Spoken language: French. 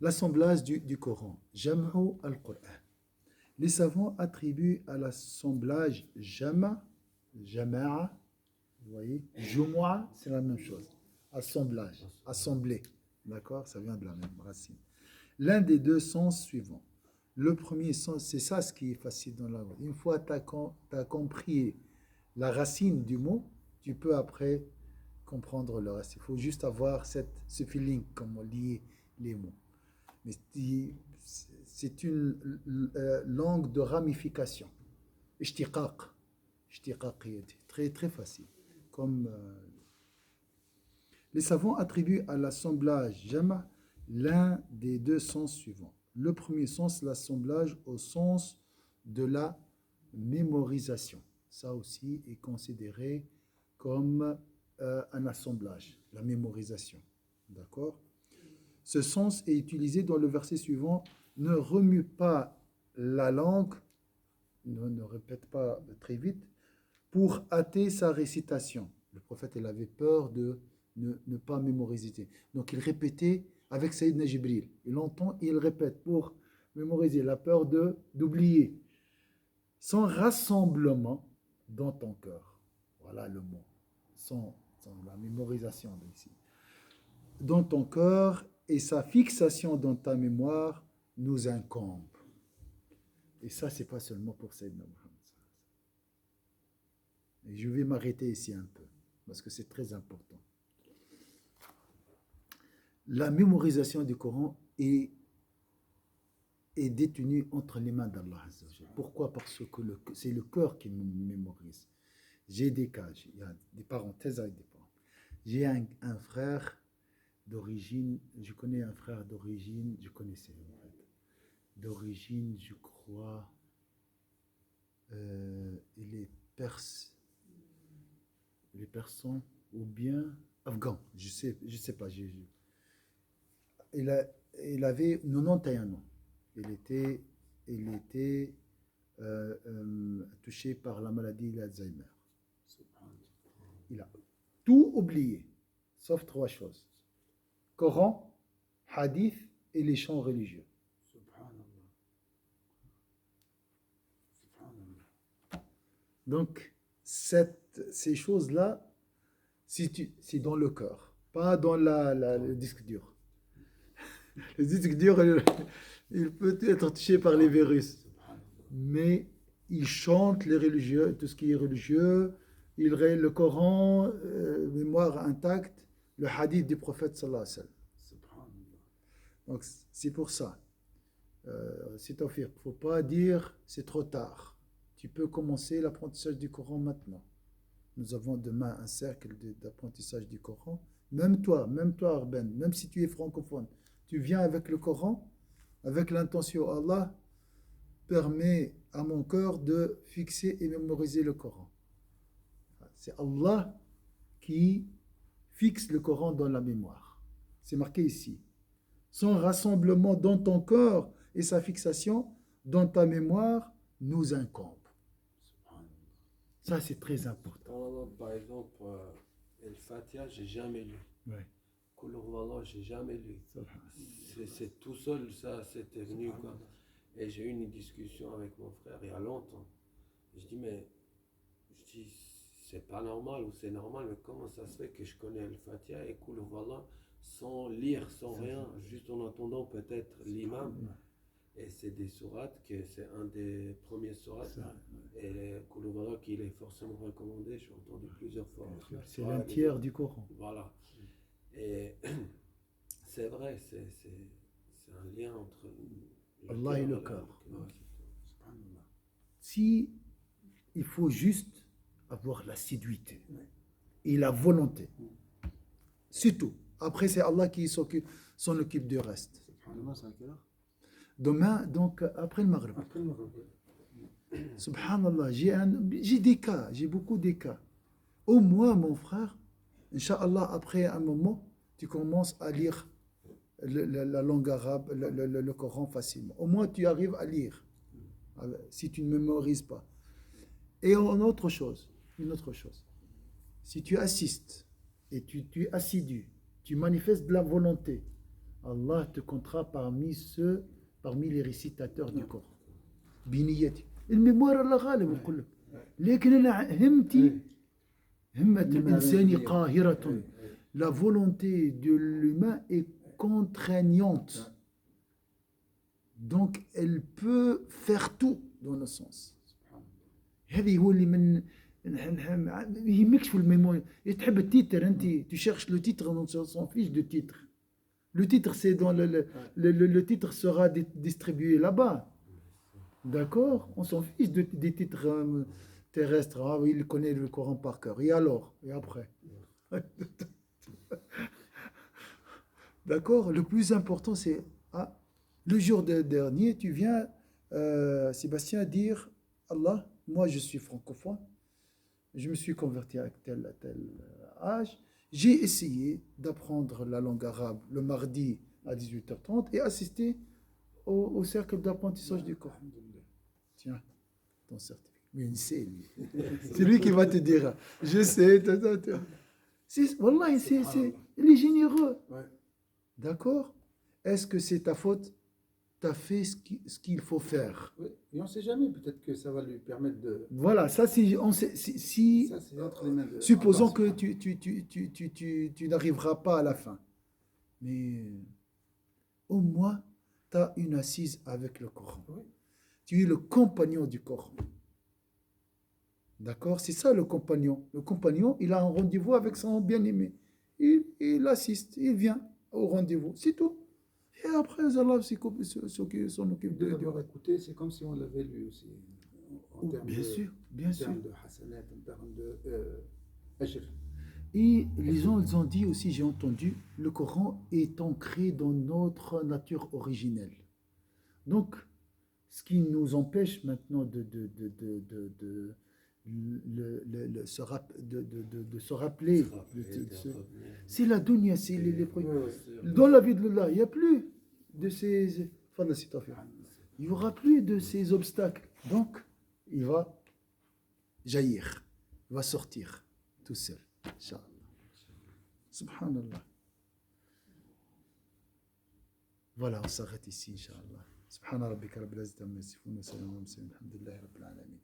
L'assemblage du Coran. Jam'u al-Qur'an. Les savants attribuent à l'assemblage jama'a, vous voyez, jumu'a, c'est la même chose. Assemblage, assembler. D'accord? Ça vient de la même racine. L'un des deux sens suivants. Le premier sens, c'est ça ce qui est facile dans la langue. Une fois que tu as compris la racine du mot, tu peux après comprendre le reste. Il faut juste avoir ce feeling, comme on lit les mots. Mais c'est une langue de ramification. Ishtiqaq. Très, très facile. Comme les savants attribuent à l'assemblage jama l'un des deux sens suivants. Le premier sens, l'assemblage au sens de la mémorisation. Ça aussi est considéré comme un assemblage, la mémorisation. D'accord? Ce sens est utilisé dans le verset suivant. Ne remue pas la langue, ne répète pas très vite, pour hâter sa récitation. Le prophète, il avait peur de ne pas mémoriser. Donc il répétait avec Sayyidina Jibril. Il entend et il répète pour mémoriser. La peur d'oublier. Sans rassemblement dans ton cœur. Voilà le mot. Sans la mémorisation ici. Dans ton cœur et sa fixation dans ta mémoire nous incombe. Et ça, c'est pas seulement pour Sayyidina Muhammad. Et je vais m'arrêter ici un peu, parce que c'est très important. La mémorisation du Coran est détenue entre les mains d'Allah. Pourquoi? Parce que c'est le cœur qui mémorise. J'ai des cas, il y a des parenthèses avec des parenthèses. J'ai un frère d'origine, je connais un frère d'origine, je connaissais en fait, d'origine, je crois, il est perse, les Persans ou bien afghans, je sais pas. Il avait 91 ans. Il était touché par la maladie de l'Alzheimer. Il a tout oublié, sauf 3 choses. Coran, hadith et les chants religieux. Donc, ces choses-là, c'est dans le cœur, pas dans le disque dur. Le disque dur, il peut être touché par les virus. Mais il chante les religieux, tout ce qui est religieux, le Coran, mémoire intacte, le hadith du prophète sallallahu alayhi wa sallam. Donc, c'est pour ça. C'est tawfiq. Il ne faut pas dire c'est trop tard. Tu peux commencer l'apprentissage du Coran maintenant. Nous avons demain un cercle d'apprentissage du Coran. Même toi, Arben, même si tu es francophone, tu viens avec le Coran, avec l'intention Allah permet à mon cœur de fixer et mémoriser le Coran. C'est Allah qui fixe le Coran dans la mémoire. C'est marqué ici. Son rassemblement dans ton corps et sa fixation dans ta mémoire nous incombe. Ça, c'est très important. Par exemple, El Fatiha, j'ai jamais lu. Ouais. Qul Huwallah, j'ai jamais lu. C'est tout seul, ça, c'était venu, quoi. Et j'ai eu une discussion avec mon frère il y a longtemps. Je dis, c'est pas normal ou c'est normal, mais comment ça se fait que je connais El Fatiha et Qul Huwallah sans lire, sans rien, juste en entendant peut-être l'imam. Et c'est des sourates, que c'est un des premiers sourates. Et Qul Huwallah qu'il est forcément recommandé, j'ai entendu plusieurs fois. C'est l'un tiers du Coran. Voilà. Et c'est vrai, c'est un lien entre Allah et le cœur. Si il faut juste avoir l'assiduité et la volonté, c'est tout. Après, c'est Allah qui s'en occupe du reste. Demain, c'est à quelle heure? Demain, donc, après le Maghreb. Subhanallah, j'ai des cas, j'ai beaucoup de cas. Au moins, mon frère, Inch'Allah, après un moment, tu commences à lire la langue arabe, le Coran facilement. Au moins, tu arrives à lire, si tu ne mémorises pas. Et une autre chose, si tu assistes et tu es assidu, tu manifestes de la volonté Allah te comptera parmi les récitateurs du Coran. بنيتي الميموار الله غالب نقول لك لكن انا همة الانسان قاهرة. La volonté de l'humain est contraignante, donc elle peut faire tout dans le sens. هذه هو اللي من يهمكش في الميموري. تحب التيتر انت tu cherches le titre, on s'en fiche de titre. Le titre c'est dans le titre sera distribué là-bas. D'accord, on s'en fiche des titres terrestres. Ah oui, il connaît le Coran par cœur. Et alors? Et après? D'accord, le plus important c'est le jour dernier, tu viens, Sébastien, dire Allah, moi je suis francophone, je me suis converti à tel âge, j'ai essayé d'apprendre la langue arabe le mardi à 18h30 et assister au cercle d'apprentissage du Coran. Tiens, ton certificat. Mais il sait, lui. C'est lui qui va te dire, je sais. Wallah, il est généreux. Ouais. D'accord? Est-ce que c'est ta faute? Tu as fait ce qu'il faut faire. Oui. Et on ne sait jamais, peut-être que ça va lui permettre de... Voilà, ça, ça c'est entre les mains de... Supposons que tu n'arriveras pas à la fin. Mais au moins, tu as une assise avec le Coran. Oui. Tu es le compagnon du Coran. D'accord? C'est ça le compagnon. Le compagnon, il a un rendez-vous avec son bien-aimé. Il assiste, il vient au rendez-vous. C'est tout. Et après, Allah s'en occupe De l'avoir écouté, c'est comme si on l'avait lu aussi. Bien sûr, bien sûr. En termes de hasanat, en termes de ajr. Et les gens, ils ont dit aussi, j'ai entendu, le Coran est ancré dans notre nature originelle. Donc, ce qui nous empêche maintenant de se rappeler, c'est la dunya, c'est les dans la vie de Allah, il n'y a plus de ces... Il n'y aura plus de ces obstacles. Donc, il va jaillir, il va sortir tout seul. Inch'Allah. Subhanallah. Voilà, on s'arrête ici, Inch'Allah. Subhana rabbika rabbil izzati amma yasifun wa salamun ala al-mursalin walhamdulillahi rabbil alamin.